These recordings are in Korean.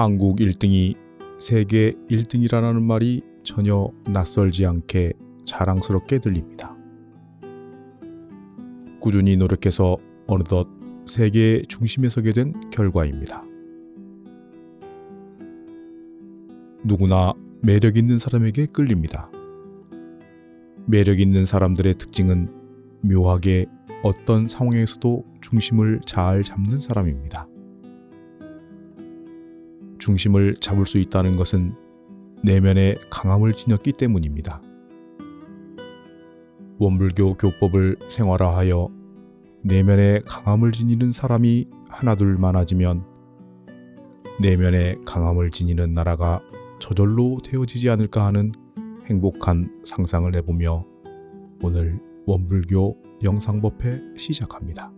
한국 1등이 세계 1등이라는 말이 전혀 낯설지 않게 자랑스럽게 들립니다. 꾸준히 노력해서 어느덧 세계의 중심에 서게 된 결과입니다. 누구나 매력 있는 사람에게 끌립니다. 매력 있는 사람들의 특징은 묘하게 어떤 상황에서도 중심을 잘 잡는 사람입니다. 중심을 잡을 수 있다는 것은 내면의 강함을 지녔기 때문입니다. 원불교 교법을 생활화하여 내면의 강함을 지니는 사람이 하나둘 많아지면 내면의 강함을 지니는 나라가 저절로 되어지지 않을까 하는 행복한 상상을 해보며 오늘 원불교 영상법회 시작합니다.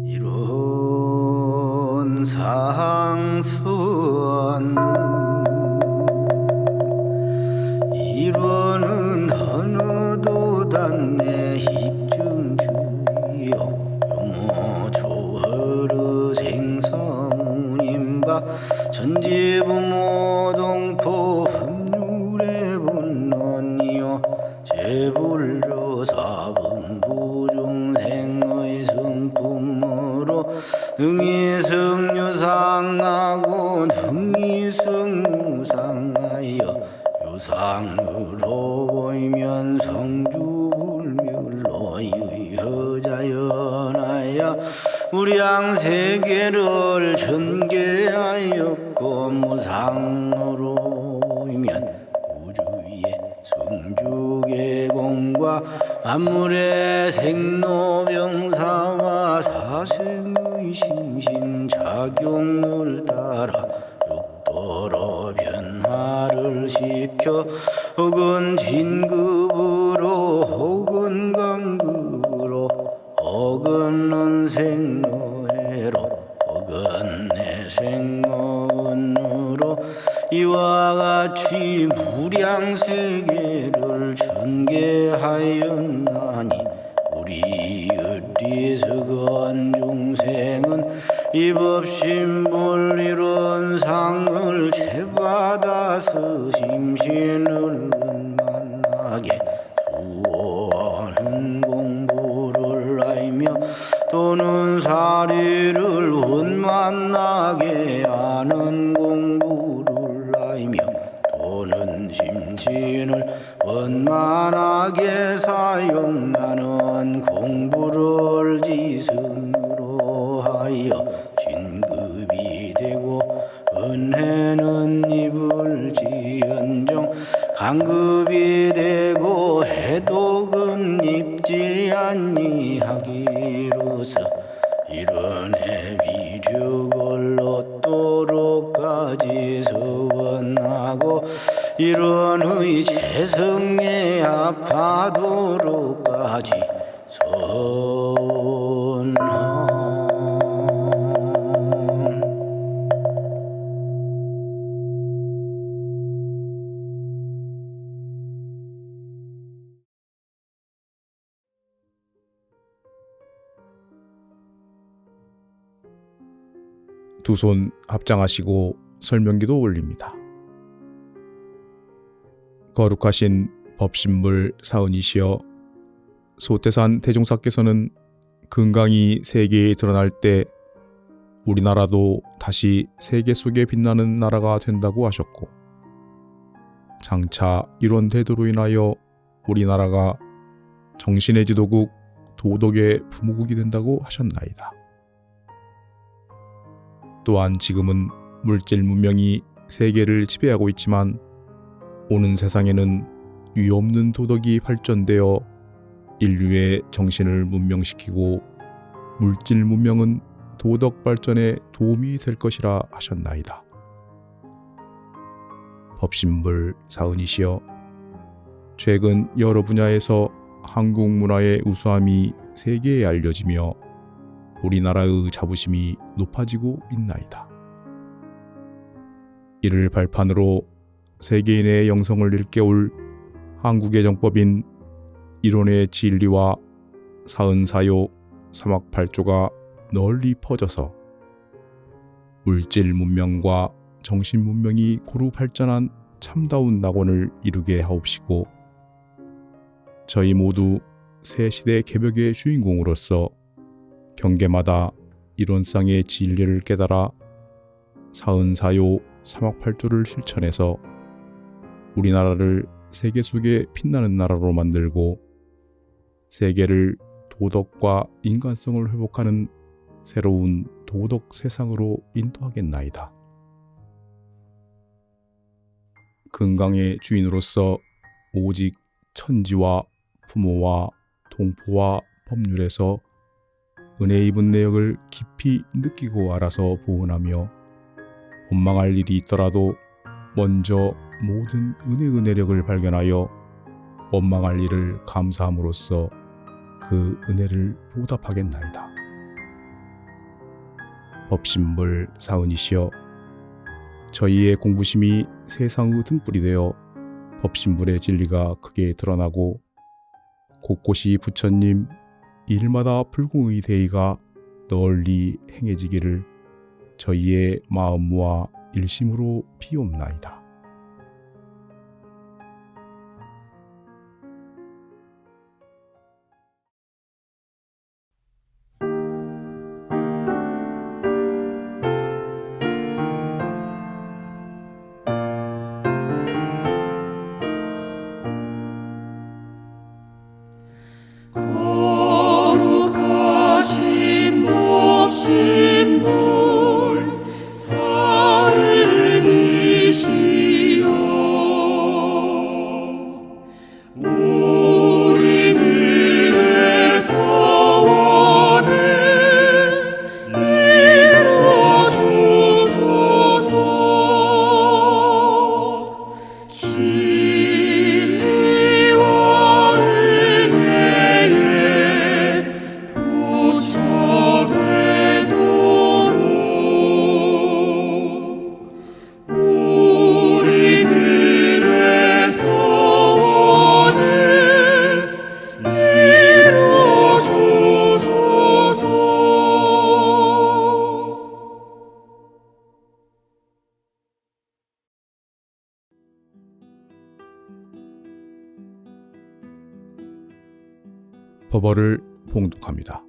이룬 상선 이루는 어느도 단내 입증주요 요모 조허르 생사무님바 전지부모동포 흡률의 분론이요 제불조 사분부중생의 성품으로 능이승유상하고 능이승무상하여 유상으로 보이면 성주불멸로 유효자연하여 우량세계를 전개하였고 무상으로 보이면 우주의 성주계공과 만물의 생로병사와 사생의 심신작용을 따라 육도로 변화를 시켜 혹은 진급으로 혹은 강급으로 혹은 은생노해로 혹은 내생노은으로 이와 같이 무량세계를 전개하였나니 우리 어리석은 중생은 이 법신불 이런 상을 채받아서 심신을 만나게 구하는 공부를 알며 또는 사리를 원만나게 하는 공부를 알며 또는 심신을 원만하게 사용하는 공부를 지승으로 하여 진급이 되고 은혜는 입을지언정 강급이 되고 해독은 입지 아니하기로서 이런 해비력을 얻도록까지 서원하고 이런의 재성에 합하도록까지 선하. 두 손 합장하시고 설명기도 올립니다. 거룩하신 법신물 사은이시여, 소태산 대종사께서는 금강이 세계에 드러날 때 우리나라도 다시 세계 속에 빛나는 나라가 된다고 하셨고, 장차 이런 태도로 인하여 우리나라가 정신의 지도국, 도덕의 부모국이 된다고 하셨나이다. 또한 지금은 물질 문명이 세계를 지배하고 있지만 오는 세상에는 유없는 도덕이 발전되어 인류의 정신을 문명시키고 물질 문명은 도덕 발전에 도움이 될 것이라 하셨나이다. 법신불 사은이시여, 최근 여러 분야에서 한국 문화의 우수함이 세계에 알려지며 우리나라의 자부심이 높아지고 있나이다. 이를 발판으로 세계인의 영성을 일깨울 한국의 정법인 이론의 진리와 사은사요, 사막팔조가 널리 퍼져서 물질 문명과 정신 문명이 고루 발전한 참다운 낙원을 이루게 하옵시고, 저희 모두 새 시대 개벽의 주인공으로서 경계마다 이론상의 진리를 깨달아 사은사요, 사막팔조를 실천해서 우리나라를 세계 속에 빛나는 나라로 만들고 세계를 도덕과 인간성을 회복하는 새로운 도덕 세상으로 인도하겠나이다. 금강의 주인으로서 오직 천지와 부모와 동포와 법률에서 은혜 입은 내역을 깊이 느끼고 알아서 보은하며 원망할 일이 있더라도 먼저 모든 은혜의 내력을 발견하여 원망할 일을 감사함으로써 그 은혜를 보답하겠나이다. 법신불 사은이시여, 저희의 공부심이 세상의 등불이 되어 법신불의 진리가 크게 드러나고 곳곳이 부처님 일마다 불공의 대의가 널리 행해지기를 저희의 마음과 일심으로 비옵나이다. 거룩하신 법신불 사은이시 법어를 봉독합니다.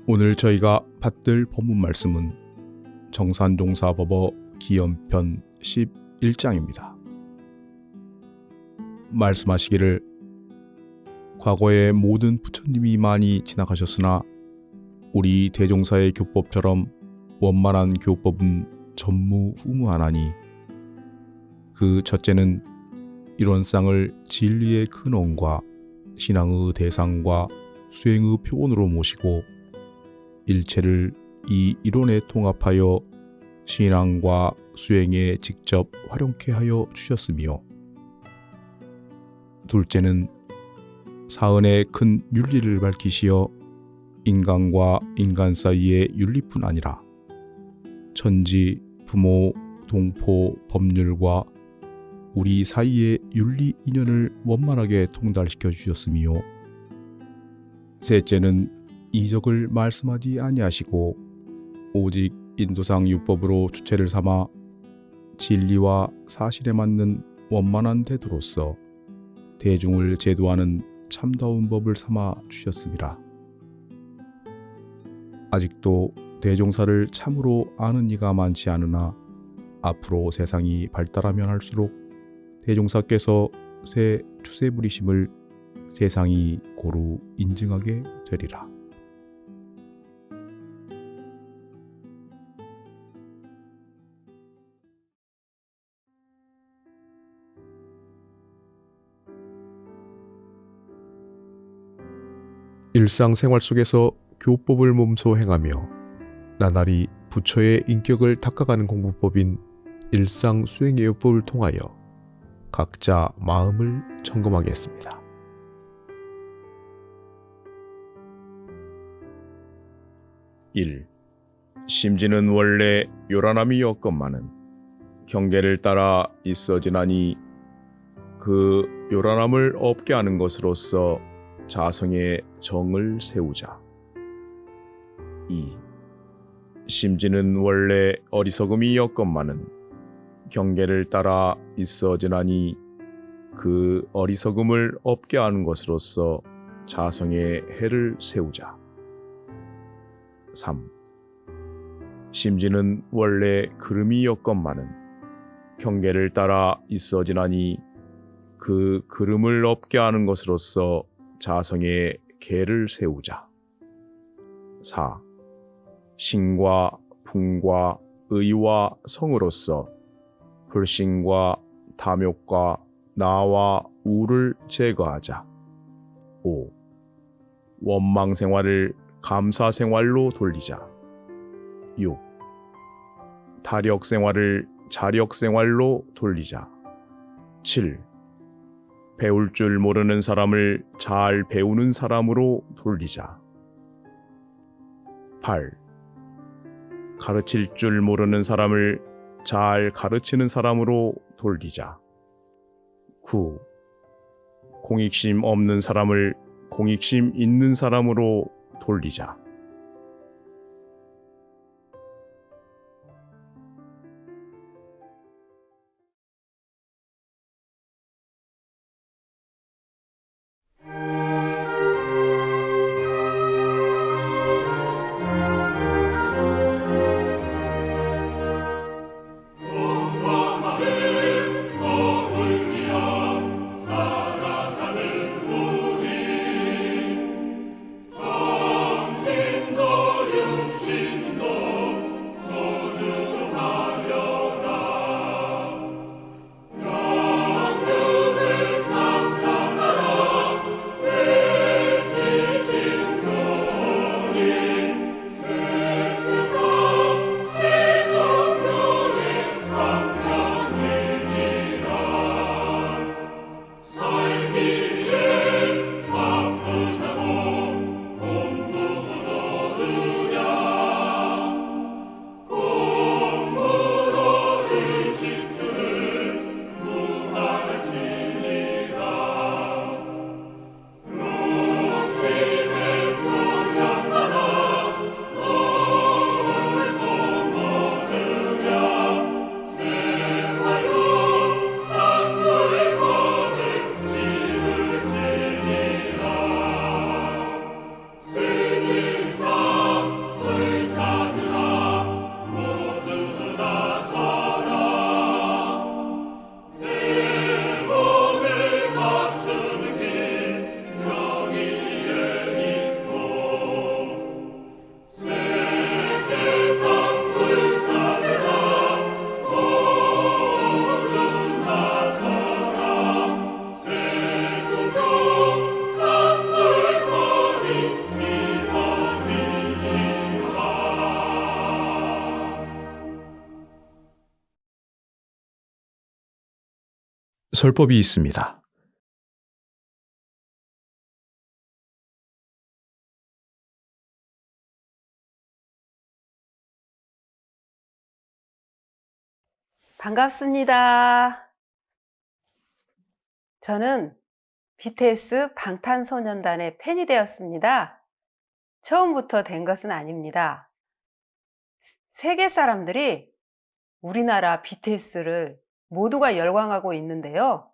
오늘 저희가 받들 본문 말씀은 정산동사법어 기연편 11장입니다. 말씀하시기를 과거에 모든 부처님이 많이 지나가셨으나 우리 대종사의 교법처럼 원만한 교법은 전무후무하나니 그 첫째는 이론상을 진리의 근원과 신앙의 대상과 수행의 표본으로 모시고 일체를 이 이론에 통합하여 신앙과 수행에 직접 활용케 하여 주셨으며 둘째는 사은의 큰 윤리를 밝히시어 인간과 인간 사이의 윤리뿐 아니라 천지, 부모, 동포, 법률과 우리 사이의 윤리 인연을 원만하게 통달시켜 주셨으며 셋째는 이적을 말씀하지 아니하시고 오직 인도상 율법으로 주체를 삼아 진리와 사실에 맞는 원만한 태도로서 대중을 제도하는 참다운 법을 삼아 주셨습니다. 아직도 대종사를 참으로 아는 이가 많지 않으나 앞으로 세상이 발달하면 할수록 대종사께서 새 추세 부리심을 세상이 고루 인증하게 되리라. 일상생활 속에서 교법을 몸소 행하며 나날이 부처의 인격을 닦아가는 공부법인 일상수행의 요법을 통하여 각자 마음을 점검하겠습니다. 1. 심지는 원래 요란함이 없건만은 경계를 따라 있어지나니 그 요란함을 없게 하는 것으로서 자성의 정을 세우자. 2. 심지는 원래 어리석음이 없건만은 경계를 따라 있어지나니 그 어리석음을 없게 하는 것으로서 자성의 해를 세우자. 3. 심지는 원래 그름이 없건만은 경계를 따라 있어지나니 그 그름을 없게 하는 것으로서 자성의 계를 세우자. 4. 신과 풍과 의와 성으로서 불신과 탐욕과 나와 우를 제거하자. 5. 원망 생활을 감사 생활로 돌리자. 6. 타력 생활을 자력 생활로 돌리자. 7. 배울 줄 모르는 사람을 잘 배우는 사람으로 돌리자. 8. 가르칠 줄 모르는 사람을 잘 가르치는 사람으로 돌리자. 9. 공익심 없는 사람을 공익심 있는 사람으로 돌리자. 살아가는 우리 설법이 있습니다. 반갑습니다. 저는 BTS 방탄소년단의 팬이 되었습니다. 처음부터 된 것은 아닙니다. 세계 사람들이 우리나라 BTS를 모두가 열광하고 있는데요.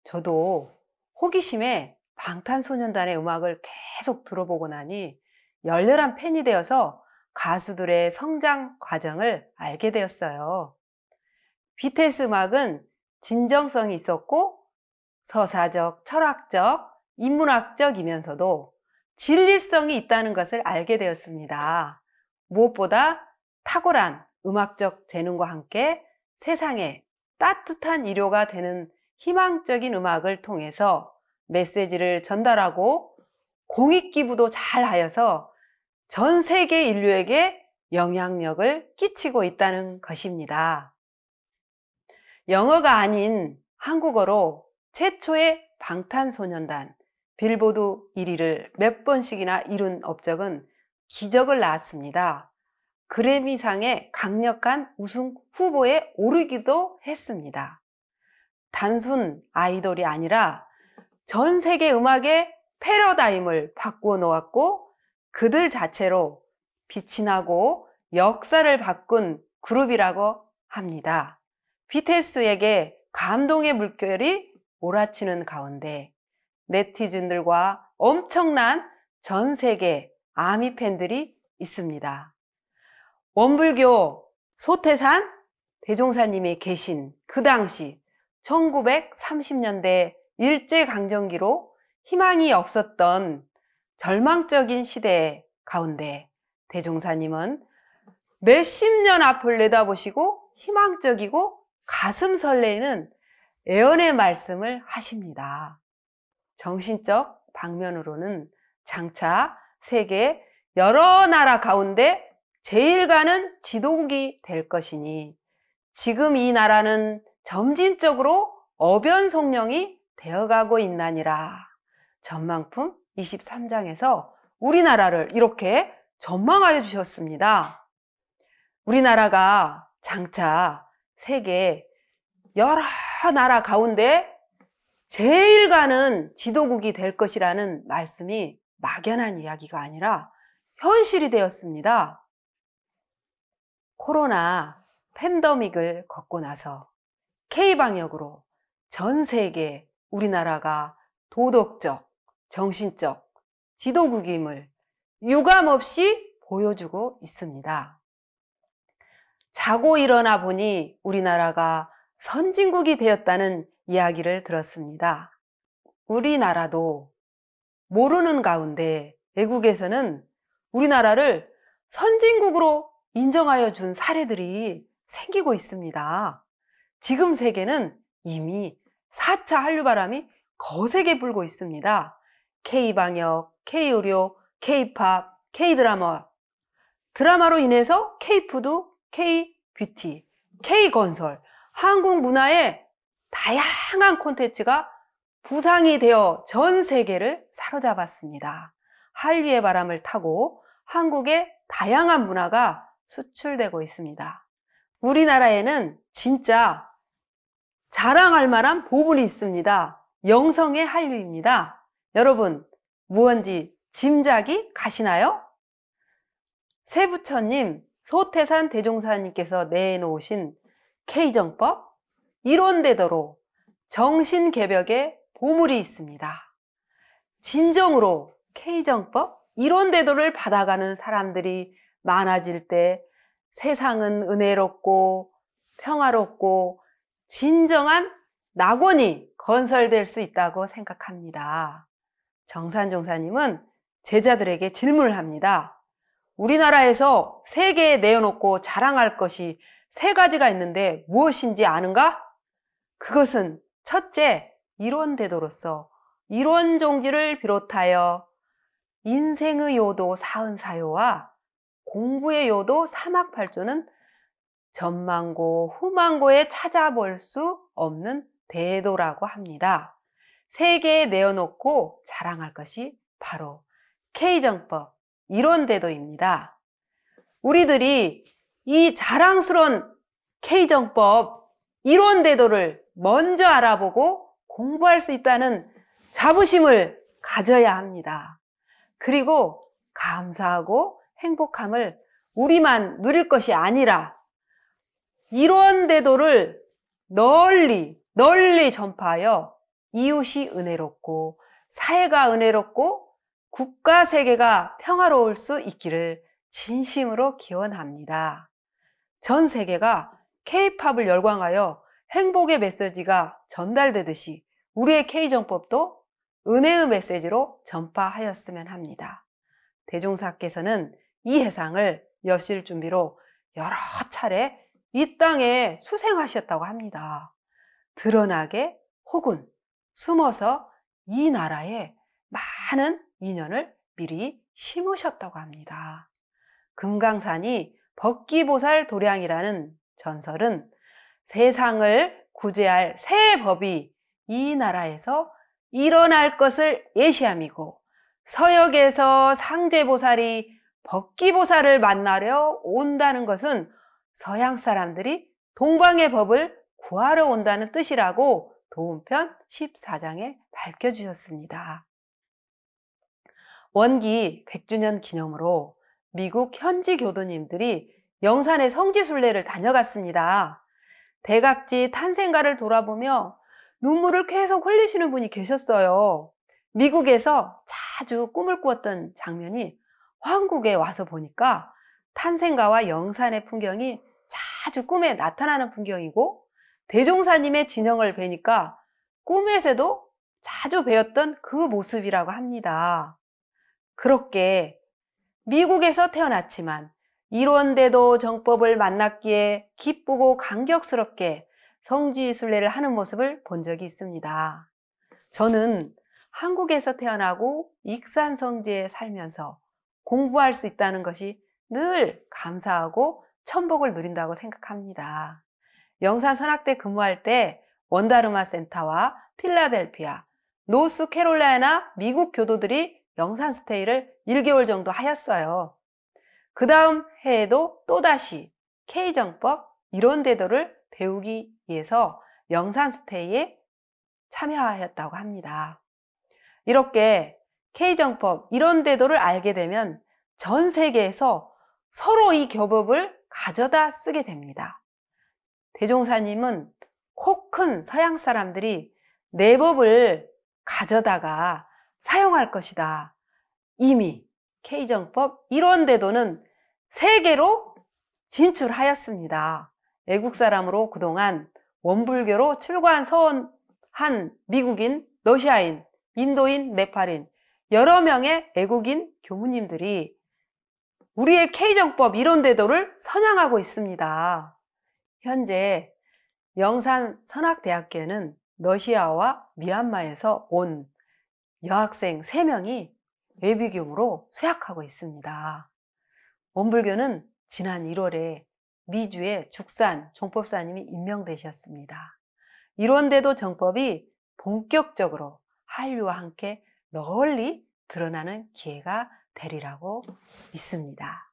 저도 호기심에 방탄소년단의 음악을 계속 들어보고 나니 열렬한 팬이 되어서 가수들의 성장 과정을 알게 되었어요. BTS 음악은 진정성이 있었고 서사적, 철학적, 인문학적이면서도 진리성이 있다는 것을 알게 되었습니다. 무엇보다 탁월한 음악적 재능과 함께 세상에 따뜻한 위로가 되는 희망적인 음악을 통해서 메시지를 전달하고 공익기부도 잘 하여서 전 세계 인류에게 영향력을 끼치고 있다는 것입니다. 영어가 아닌 한국어로 최초의 방탄소년단 빌보드 1위를 몇 번씩이나 이룬 업적은 기적을 낳았습니다. 그래미상의 강력한 우승 후보에 오르기도 했습니다. 단순 아이돌이 아니라 전 세계 음악의 패러다임을 바꾸어 놓았고 그들 자체로 빛이 나고 역사를 바꾼 그룹이라고 합니다. BTS에게 감동의 물결이 몰아치는 가운데 네티즌들과 엄청난 전 세계 아미 팬들이 있습니다. 원불교 소태산 대종사님이 계신 그 당시 1930년대 일제강점기로 희망이 없었던 절망적인 시대 가운데 대종사님은 몇십 년 앞을 내다보시고 희망적이고 가슴 설레이는 애언의 말씀을 하십니다. 정신적 방면으로는 장차 세계 여러 나라 가운데 제일 가는 지도국이 될 것이니 지금 이 나라는 점진적으로 어변송령이 되어가고 있나니라. 전망품 23장에서 우리나라를 이렇게 전망하여 주셨습니다. 우리나라가 장차 세계 여러 나라 가운데 제일 가는 지도국이 될 것이라는 말씀이 막연한 이야기가 아니라 현실이 되었습니다. 코로나 팬데믹을 겪고 나서 K방역으로 전 세계 우리나라가 도덕적, 정신적 지도국임을 유감없이 보여주고 있습니다. 자고 일어나 보니 우리나라가 선진국이 되었다는 이야기를 들었습니다. 우리나라도 모르는 가운데 외국에서는 우리나라를 선진국으로 인정하여 준 사례들이 생기고 있습니다. 지금 세계는 이미 4차 한류바람이 거세게 불고 있습니다. K방역, K의료, K팝, K드라마, 드라마로 인해서 K푸드, K뷰티, K건설, 한국 문화의 다양한 콘텐츠가 부상이 되어 전 세계를 사로잡았습니다. 한류의 바람을 타고 한국의 다양한 문화가 수출되고 있습니다. 우리나라에는 진짜 자랑할 만한 부분이 있습니다. 영성의 한류입니다. 여러분, 무언지 짐작이 가시나요? 세부처님, 소태산 대종사님께서 내놓으신 K정법, 이론대도로 정신개벽의 보물이 있습니다. 진정으로 K정법, 이론대도를 받아가는 사람들이 많아질 때 세상은 은혜롭고 평화롭고 진정한 낙원이 건설될 수 있다고 생각합니다. 정산종사님은 제자들에게 질문을 합니다. 우리나라에서 세계에 내어놓고 자랑할 것이 3가지가 있는데 무엇인지 아는가? 그것은 첫째, 이론대도로서 이론종지를 비롯하여 인생의 요도 사은사요와 공부의 요도 사막팔조는 전망고 후망고에 찾아볼 수 없는 대도라고 합니다. 세계에 내어놓고 자랑할 것이 바로 K정법 이론대도입니다. 우리들이 이 자랑스러운 K정법 이론대도를 먼저 알아보고 공부할 수 있다는 자부심을 가져야 합니다. 그리고 감사하고 행복함을 우리만 누릴 것이 아니라 이론대도를 널리 전파하여 이웃이 은혜롭고 사회가 은혜롭고 국가 세계가 평화로울 수 있기를 진심으로 기원합니다. 전 세계가 K-팝을 열광하여 행복의 메시지가 전달되듯이 우리의 K정법도 은혜의 메시지로 전파하였으면 합니다. 대종사께서는 이 해상을 여실 준비로 여러 차례 이 땅에 수생하셨다고 합니다. 드러나게 혹은 숨어서 이 나라에 많은 인연을 미리 심으셨다고 합니다. 금강산이 법기보살 도량이라는 전설은 세상을 구제할 새 법이 이 나라에서 일어날 것을 예시함이고, 서역에서 상제보살이 법기보살을 만나려 온다는 것은 서양 사람들이 동방의 법을 구하러 온다는 뜻이라고 도움편 14장에 밝혀주셨습니다. 원기 100주년 기념으로 미국 현지 교도님들이 영산의 성지순례를 다녀갔습니다. 대각지 탄생가를 돌아보며 눈물을 계속 흘리시는 분이 계셨어요. 미국에서 자주 꿈을 꾸었던 장면이 한국에 와서 보니까 탄생가와 영산의 풍경이 자주 꿈에 나타나는 풍경이고, 대종사님의 진영을 뵈니까 꿈에서도 자주 뵈었던 그 모습이라고 합니다. 그렇게 미국에서 태어났지만 이론대도 정법을 만났기에 기쁘고 감격스럽게 성지순례를 하는 모습을 본 적이 있습니다. 저는 한국에서 태어나고 익산 성지에 살면서 공부할 수 있다는 것이 늘 감사하고 천복을 누린다고 생각합니다. 영산 선학대 근무할 때 원다르마 센터와 필라델피아, 노스캐롤라이나 미국 교도들이 영산 스테이를 1개월 정도 하였어요. 그 다음 해에도 또다시 K정법 이론대도를 배우기 위해서 영산 스테이에 참여하였다고 합니다. 이렇게 K정법 이론대도를 알게 되면 전 세계에서 서로 이 교법을 가져다 쓰게 됩니다. 대종사님은 코 큰 서양 사람들이 내 법을 가져다가 사용할 것이다. 이미 K정법 이론대도는 세계로 진출하였습니다. 외국 사람으로 그동안 원불교로 출가한 서원한 미국인, 러시아인, 인도인, 네팔인 여러 명의 외국인 교무님들이 우리의 K정법 이론대도를 선양하고 있습니다. 현재 영산 선학대학교에는 러시아와 미얀마에서 온 여학생 3명이 예비교무로 수학하고 있습니다. 원불교는 지난 1월에 미주의 죽산 종법사님이 임명되셨습니다. 이론대도 정법이 본격적으로 한류와 함께 널리 드러나는 기회가 되리라고 믿습니다.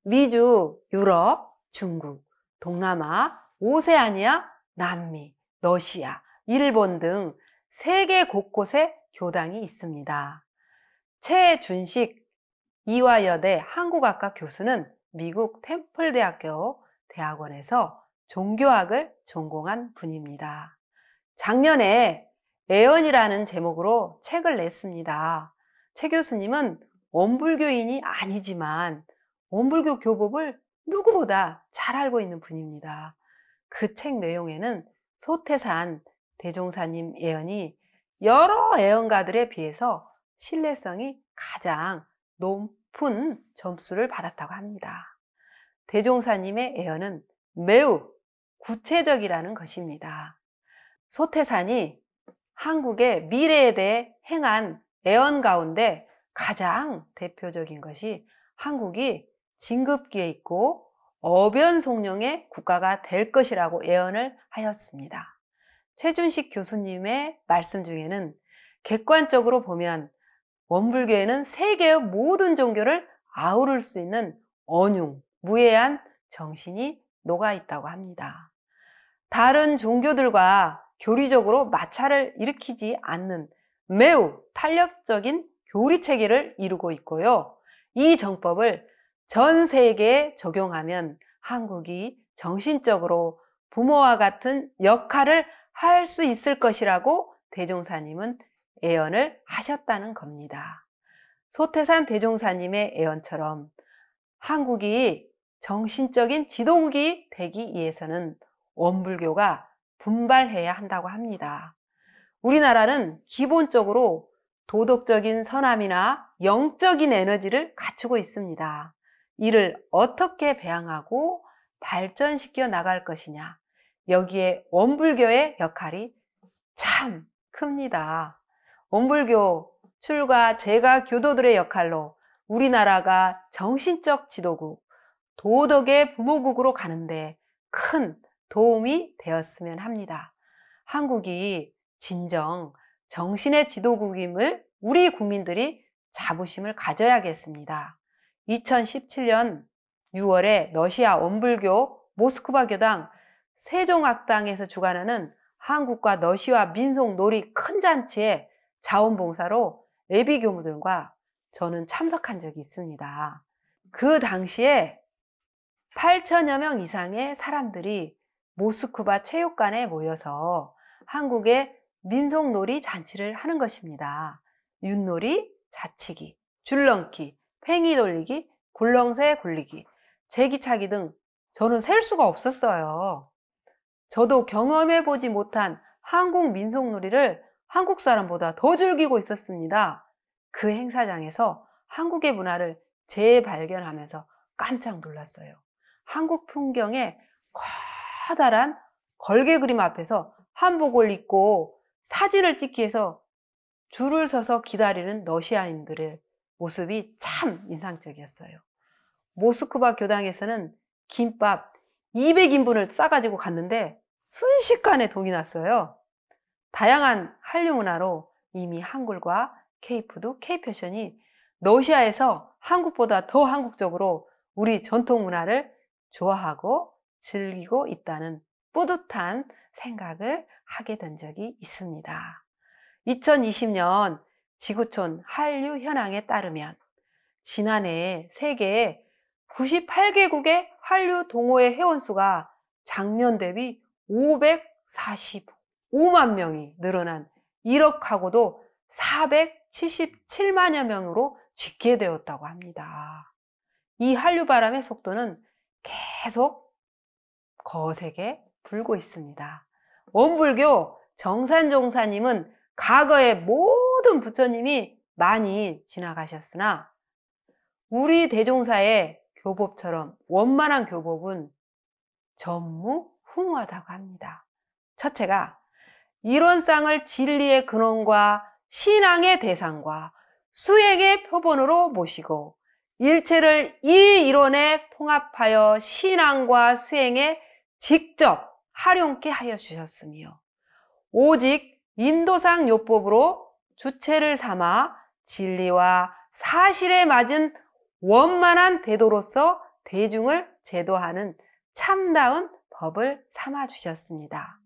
미주, 유럽, 중국, 동남아, 오세아니아, 남미, 러시아, 일본 등 세계 곳곳에 교당이 있습니다. 최준식 이화여대 한국학과 교수는 미국 템플대학교 대학원에서 종교학을 전공한 분입니다. 작년에 애언이라는 제목으로 책을 냈습니다. 최 교수님은 원불교인이 아니지만 원불교 교법을 누구보다 잘 알고 있는 분입니다. 그 책 내용에는 소태산 대종사님 애언이 여러 애언가들에 비해서 신뢰성이 가장 높은 점수를 받았다고 합니다. 대종사님의 애언은 매우 구체적이라는 것입니다. 소태산이 한국의 미래에 대해 행한 애언 가운데 가장 대표적인 것이 한국이 진급기에 있고 어변송룡의 국가가 될 것이라고 예언을 하였습니다. 최준식 교수님의 말씀 중에는 객관적으로 보면 원불교에는 세계의 모든 종교를 아우를 수 있는 언융, 무해한 정신이 녹아 있다고 합니다. 다른 종교들과 교리적으로 마찰을 일으키지 않는 매우 탄력적인 교리 체계를 이루고 있고요. 이 정법을 전 세계에 적용하면 한국이 정신적으로 부모와 같은 역할을 할 수 있을 것이라고 대종사님은 애언을 하셨다는 겁니다. 소태산 대종사님의 애언처럼 한국이 정신적인 지도국이 되기 위해서는 원불교가 분발해야 한다고 합니다. 우리나라는 기본적으로 도덕적인 선함이나 영적인 에너지를 갖추고 있습니다. 이를 어떻게 배양하고 발전시켜 나갈 것이냐, 여기에 원불교의 역할이 참 큽니다. 원불교 출가 제가 교도들의 역할로 우리나라가 정신적 지도국, 도덕의 부모국으로 가는데 큰 도움이 되었으면 합니다. 한국이 진정 정신의 지도국임을 우리 국민들이 자부심을 가져야겠습니다. 2017년 6월에 러시아 원불교 모스크바 교당 세종학당에서 주관하는 한국과 러시아 민속놀이 큰 잔치에 자원봉사로 예비 교무들과 저는 참석한 적이 있습니다. 그 당시에 8천여 명 이상의 사람들이 모스크바 체육관에 모여서 한국의 민속놀이 잔치를 하는 것입니다. 윷놀이, 자치기, 줄넘기, 팽이 돌리기, 굴렁쇠 굴리기, 제기차기 등 저는 셀 수가 없었어요. 저도 경험해보지 못한 한국 민속놀이를 한국 사람보다 더 즐기고 있었습니다. 그 행사장에서 한국의 문화를 재발견하면서 깜짝 놀랐어요. 한국 풍경에 커다란 걸개 그림 앞에서 한복을 입고 사진을 찍기 위해서 줄을 서서 기다리는 러시아인들의 모습이 참 인상적이었어요. 모스크바 교당에서는 김밥 200인분을 싸가지고 갔는데 순식간에 동이 났어요. 다양한 한류 문화로 이미 한글과 K푸드, K패션이 러시아에서 한국보다 더 한국적으로 우리 전통 문화를 좋아하고 즐기고 있다는 뿌듯한 생각을 하게 된 적이 있습니다. 2020년 지구촌 한류 현황에 따르면 지난해 세계 98개국의 한류 동호회 회원수가 작년 대비 545만 명이 늘어난 1억하고도 477만여 명으로 집계되었다고 합니다. 이 한류 바람의 속도는 계속 거세게 불고 있습니다. 원불교 정산종사님은 과거의 모든 부처님이 많이 지나가셨으나 우리 대종사의 교법처럼 원만한 교법은 전무후무하다고 합니다. 첫째가 이론상을 진리의 근원과 신앙의 대상과 수행의 표본으로 모시고 일체를 이 이론에 통합하여 신앙과 수행에 직접 활용케 하여 주셨으며 오직 인도상 요법으로 주체를 삼아 진리와 사실에 맞은 원만한 대도로서 대중을 제도하는 참다운 법을 삼아 주셨습니다.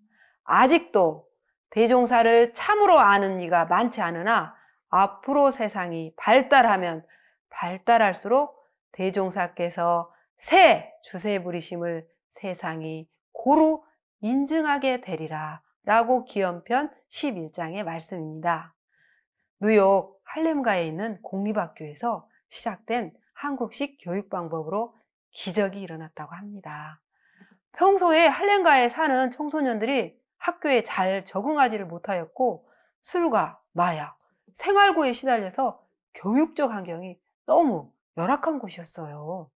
아직도 대종사를 참으로 아는 이가 많지 않으나 앞으로 세상이 발달하면 발달할수록 대종사께서 새 주세 부리심을 세상이 고루 인증하게 되리라 라고 기원편 11장의 말씀입니다. 뉴욕 할렘가에 있는 공립학교에서 시작된 한국식 교육 방법으로 기적이 일어났다고 합니다. 평소에 할렘가에 사는 청소년들이 학교에 잘 적응하지를 못하였고 술과 마약, 생활고에 시달려서 교육적 환경이 너무 열악한 곳이었어요.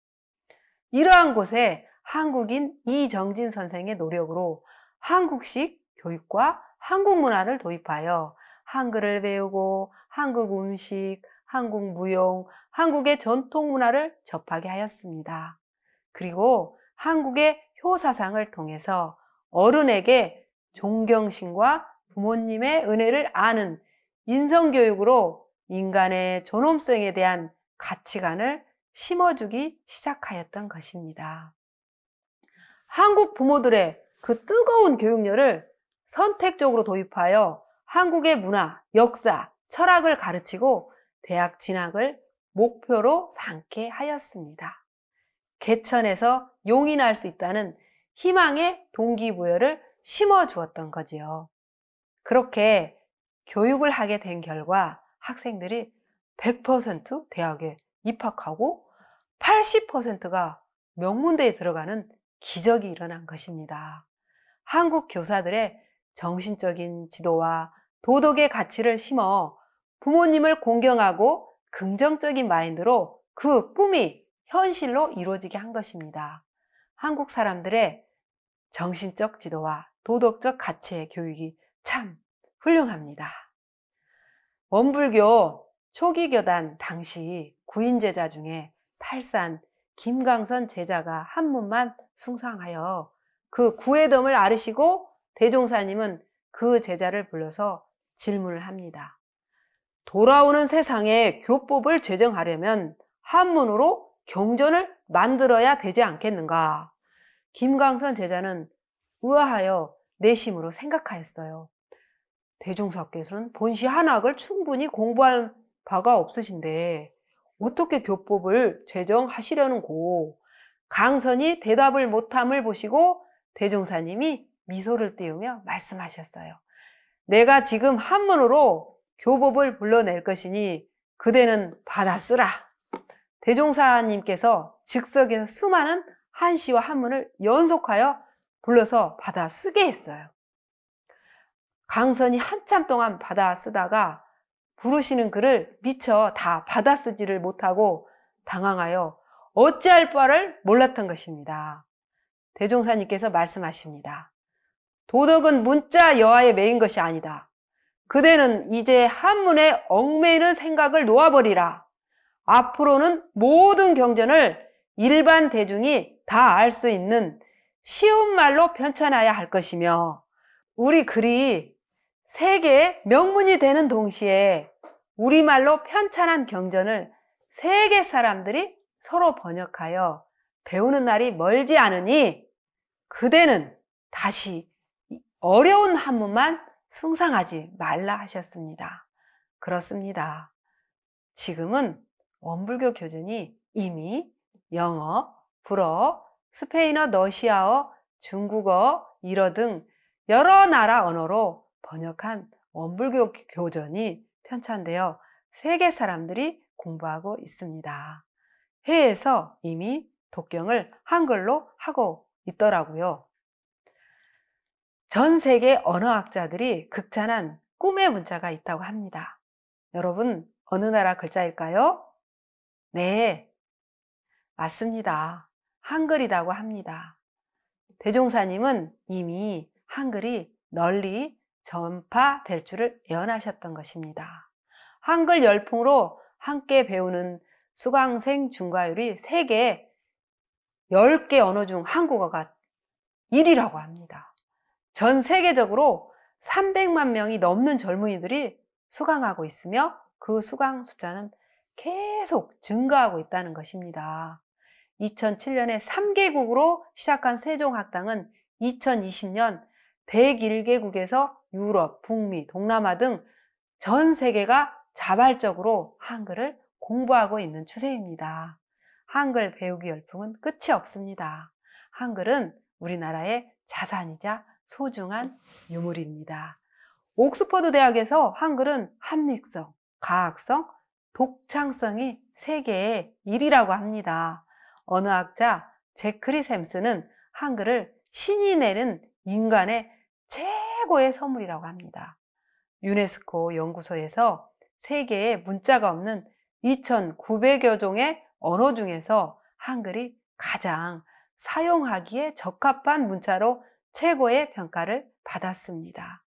이러한 곳에 한국인 이정진 선생의 노력으로 한국식 교육과 한국 문화를 도입하여 한글을 배우고 한국 음식, 한국 무용, 한국의 전통 문화를 접하게 하였습니다. 그리고 한국의 효사상을 통해서 어른에게 존경심과 부모님의 은혜를 아는 인성교육으로 인간의 존엄성에 대한 가치관을 심어주기 시작하였던 것입니다. 한국 부모들의 그 뜨거운 교육열을 선택적으로 도입하여 한국의 문화, 역사, 철학을 가르치고 대학 진학을 목표로 삼게 하였습니다. 개천에서 용이 날 수 있다는 희망의 동기부여를 심어주었던 거지요. 그렇게 교육을 하게 된 결과 학생들이 100% 대학에 입학하고 80%가 명문대에 들어가는 기적이 일어난 것입니다. 한국 교사들의 정신적인 지도와 도덕의 가치를 심어 부모님을 공경하고 긍정적인 마인드로 그 꿈이 현실로 이루어지게 한 것입니다. 한국 사람들의 정신적 지도와 도덕적 가치의 교육이 참 훌륭합니다. 원불교 초기 교단 당시 구인 제자 중에 팔산 김강선 제자가 한문만 숭상하여 그 구애덤을 앓으시고 대종사님은 그 제자를 불러서 질문을 합니다. 돌아오는 세상에 교법을 제정하려면 한문으로 경전을 만들어야 되지 않겠는가? 김강선 제자는 의아하여 내심으로 생각하였어요. 대종사께서는 본시 한학을 충분히 공부할 바가 없으신데 어떻게 교법을 제정하시려는고? 강선이 대답을 못함을 보시고 대종사님이 미소를 띄우며 말씀하셨어요. 내가 지금 한문으로 교법을 불러낼 것이니 그대는 받아 쓰라. 대종사님께서 즉석에서 수많은 한시와 한문을 연속하여 불러서 받아 쓰게 했어요. 강선이 한참 동안 받아 쓰다가 부르시는 글을 미처 다 받아 쓰지를 못하고 당황하여 어찌할 바를 몰랐던 것입니다. 대종사님께서 말씀하십니다. 도덕은 문자 여하에 매인 것이 아니다. 그대는 이제 한문에 얽매이는 생각을 놓아버리라. 앞으로는 모든 경전을 일반 대중이 다 알 수 있는 쉬운 말로 편찬해야 할 것이며 우리 글이 세계의 명문이 되는 동시에 우리말로 편찬한 경전을 세계 사람들이 서로 번역하여 배우는 날이 멀지 않으니 그대는 다시 어려운 한문만 숭상하지 말라 하셨습니다. 그렇습니다. 지금은 원불교 교준이 이미 영어, 불어, 스페인어, 러시아어, 중국어, 일어 등 여러 나라 언어로 번역한 원불교 교전이 편찬되어 세계 사람들이 공부하고 있습니다. 해외에서 이미 독경을 한글로 하고 있더라고요. 전 세계 언어학자들이 극찬한 꿈의 문자가 있다고 합니다. 여러분, 어느 나라 글자일까요? 네, 맞습니다. 한글이라고 합니다. 대종사님은 이미 한글이 널리 전파될 줄을 예언하셨던 것입니다. 한글 열풍으로 함께 배우는 수강생 중과율이 세계 10개 언어 중 한국어가 1위라고 합니다. 전 세계적으로 300만 명이 넘는 젊은이들이 수강하고 있으며 그 수강 숫자는 계속 증가하고 있다는 것입니다. 2007년에 3개국으로 시작한 세종학당은 2020년 101개국에서 유럽, 북미, 동남아 등 전 세계가 자발적으로 한글을 공부하고 있는 추세입니다. 한글 배우기 열풍은 끝이 없습니다. 한글은 우리나라의 자산이자 소중한 유물입니다. 옥스퍼드 대학에서 한글은 합리성, 가학성, 독창성이 세계의 1위라고 합니다. 언어학자 제크리 샘스는 한글을 신이 내는 인간의 최고의 선물이라고 합니다. 유네스코 연구소에서 세계에 문자가 없는 2,900여 종의 언어 중에서 한글이 가장 사용하기에 적합한 문자로 최고의 평가를 받았습니다.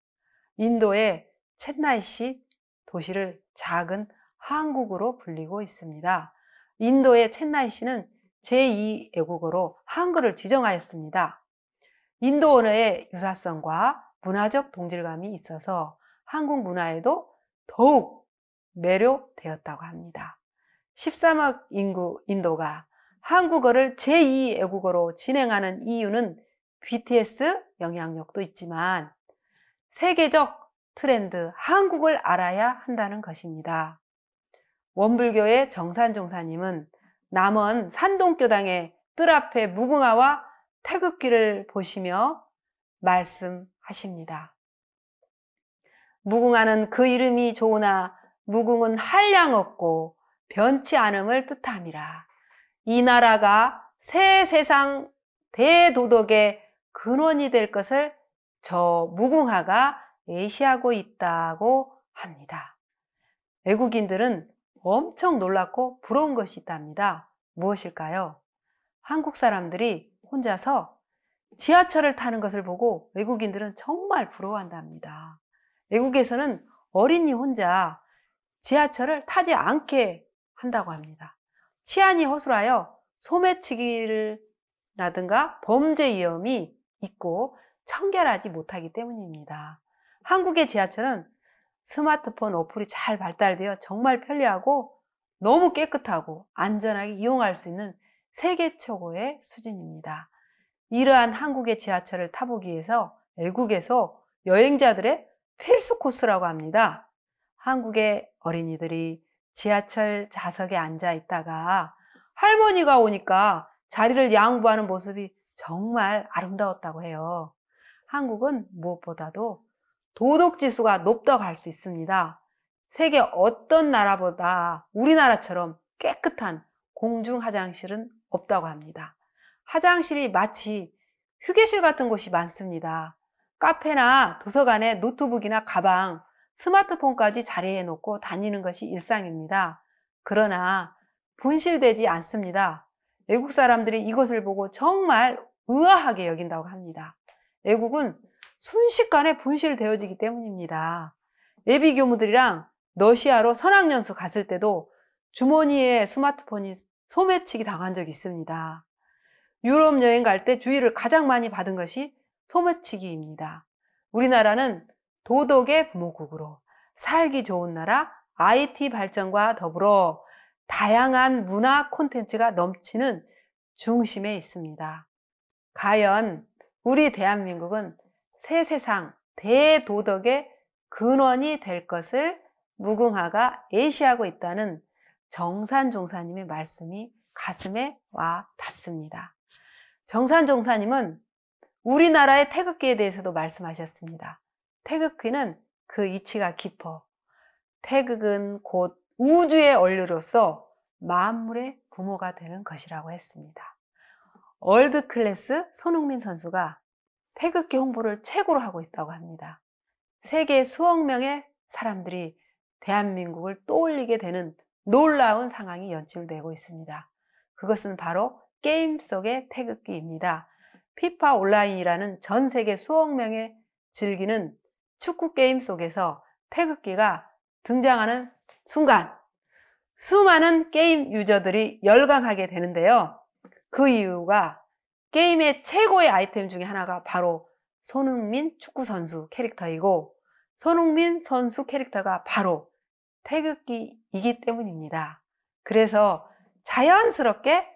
인도의 챗나이시 도시를 작은 한국으로 불리고 있습니다. 인도의 챗나이시는 제2외국어로 한글을 지정하였습니다. 인도 언어의 유사성과 문화적 동질감이 있어서 한국 문화에도 더욱 매료되었다고 합니다. 13억 인구 인도가 한국어를 제2 외국어로 진행하는 이유는 BTS 영향력도 있지만 세계적 트렌드 한국을 알아야 한다는 것입니다. 원불교의 정산종사님은 남원 산동교당의 뜰 앞에 무궁화와 태극기를 보시며 말씀하십니다. 무궁화는 그 이름이 좋으나 무궁은 한량 없고 변치 않음을 뜻함이라. 이 나라가 새 세상 대도덕의 근원이 될 것을 저 무궁화가 예시하고 있다고 합니다. 외국인들은 엄청 놀랍고 부러운 것이 있답니다. 무엇일까요? 한국 사람들이 혼자서 지하철을 타는 것을 보고 외국인들은 정말 부러워한답니다. 외국에서는 어린이 혼자 지하철을 타지 않게 한다고 합니다. 치안이 허술하여 소매치기라든가 범죄 위험이 있고 청결하지 못하기 때문입니다. 한국의 지하철은 스마트폰 어플이 잘 발달되어 정말 편리하고 너무 깨끗하고 안전하게 이용할 수 있는 세계 최고의 수준입니다. 이러한 한국의 지하철을 타보기 위해서 외국에서 여행자들의 필수 코스라고 합니다. 한국의 어린이들이 지하철 좌석에 앉아 있다가 할머니가 오니까 자리를 양보하는 모습이 정말 아름다웠다고 해요. 한국은 무엇보다도 도덕지수가 높다고 할 수 있습니다. 세계 어떤 나라보다 우리나라처럼 깨끗한 공중 화장실은 없다고 합니다. 화장실이 마치 휴게실 같은 곳이 많습니다. 카페나 도서관에 노트북이나 가방, 스마트폰까지 자리해 놓고 다니는 것이 일상입니다. 그러나 분실되지 않습니다. 외국 사람들이 이것을 보고 정말 의아하게 여긴다고 합니다. 외국은 순식간에 분실되어지기 때문입니다. 예비 교무들이랑 러시아로 선학연수 갔을 때도 주머니에 스마트폰이 소매치기 당한 적이 있습니다. 유럽 여행 갈 때 주의를 가장 많이 받은 것이 소매치기입니다. 우리나라는 도덕의 부모국으로 살기 좋은 나라, IT 발전과 더불어 다양한 문화 콘텐츠가 넘치는 중심에 있습니다. 과연 우리 대한민국은 새 세상 대도덕의 근원이 될 것을 무궁화가 예시하고 있다는 정산종사님의 말씀이 가슴에 와 닿습니다. 정산종사님은 우리나라의 태극기에 대해서도 말씀하셨습니다. 태극기는 그 이치가 깊어 태극은 곧 우주의 원료로서 만물의 부모가 되는 것이라고 했습니다. 월드클래스 손흥민 선수가 태극기 홍보를 최고로 하고 있다고 합니다. 세계 수억 명의 사람들이 대한민국을 떠올리게 되는 놀라운 상황이 연출되고 있습니다. 그것은 바로 게임 속의 태극기입니다. 피파 온라인이라는 전 세계 수억 명의 즐기는 축구 게임 속에서 태극기가 등장하는 순간 수많은 게임 유저들이 열광하게 되는데요. 그 이유가 게임의 최고의 아이템 중에 하나가 바로 손흥민 축구 선수 캐릭터이고 손흥민 선수 캐릭터가 바로 태극기이기 때문입니다. 그래서 자연스럽게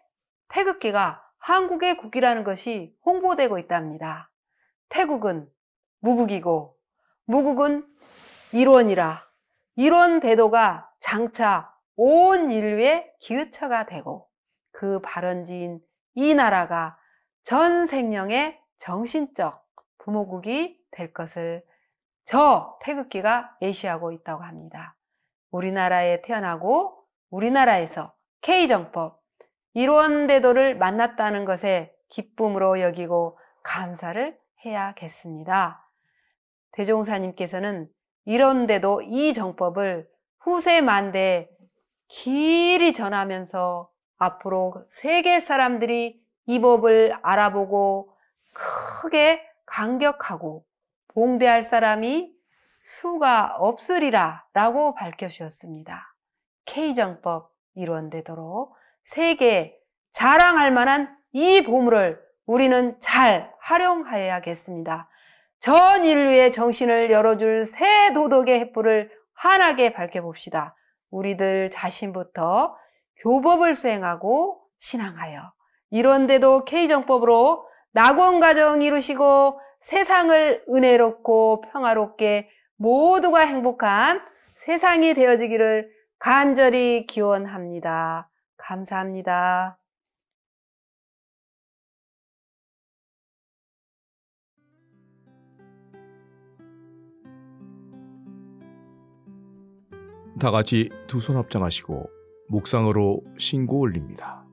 태극기가 한국의 국기라는 것이 홍보되고 있답니다. 태국은 무국이고 무국은 일원이라 일원 대도가 장차 온 인류의 기으처가 되고 그 발원지인 이 나라가 전 생명의 정신적 부모국이 될 것을 저 태극기가 예시하고 있다고 합니다. 우리나라에 태어나고 우리나라에서 K정법 일원대도를 만났다는 것에 기쁨으로 여기고 감사를 해야겠습니다. 대종사님께서는 일원대도 이 정법을 후세 만대에 길이 전하면서 앞으로 세계 사람들이 이 법을 알아보고 크게 감격하고 봉대할 사람이 수가 없으리라 라고 밝혀주셨습니다. K정법 일원대도로 세계에 자랑할 만한 이 보물을 우리는 잘 활용해야겠습니다. 전 인류의 정신을 열어줄 새 도덕의 횃불을 환하게 밝혀봅시다. 우리들 자신부터 교법을 수행하고 신앙하여 이런데도 K정법으로 낙원가정 이루시고 세상을 은혜롭고 평화롭게 모두가 행복한 세상이 되어지기를 간절히 기원합니다. 감사합니다. 다 같이 두 손 합장하시고 묵상으로 신고 올립니다.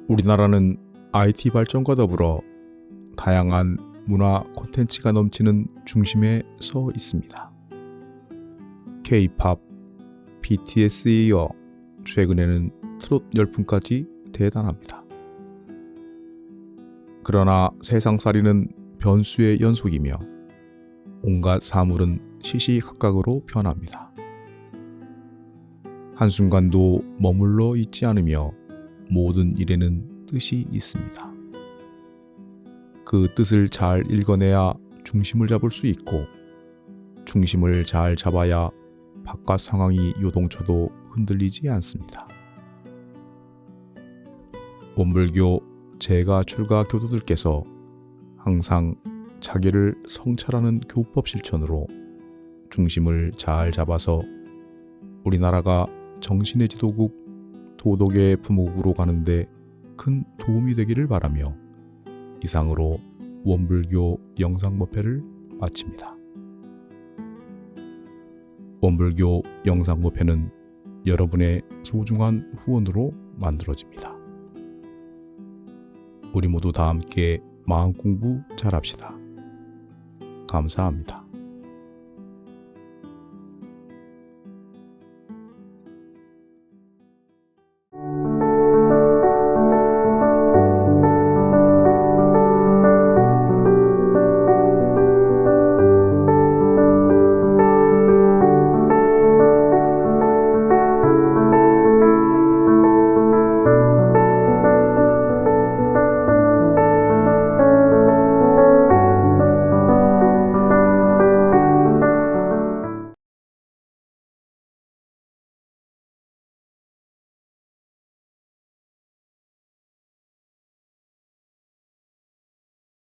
우리나라는 IT 발전과 더불어 다양한 문화 콘텐츠가 넘치는 중심에 서 있습니다. K-팝, BTS에 이어 최근에는 트롯 열풍까지 대단합니다. 그러나 세상살이는 변수의 연속이며 온갖 사물은 시시각각으로 변합니다. 한순간도 머물러 있지 않으며 모든 일에는 뜻이 있습니다. 그 뜻을 잘 읽어내야 중심을 잡을 수 있고 중심을 잘 잡아야 바깥 상황이 요동쳐도 흔들리지 않습니다. 원불교 제가 출가 교도들께서 항상 자기를 성찰하는 교법 실천으로 중심을 잘 잡아서 우리나라가 정신의 지도국, 도덕의 부모국으로 가는데 큰 도움이 되기를 바라며 이상으로 원불교 영상법회를 마칩니다. 원불교 영상법회는 여러분의 소중한 후원으로 만들어집니다. 우리 모두 다 함께 마음 공부 잘합시다. 감사합니다.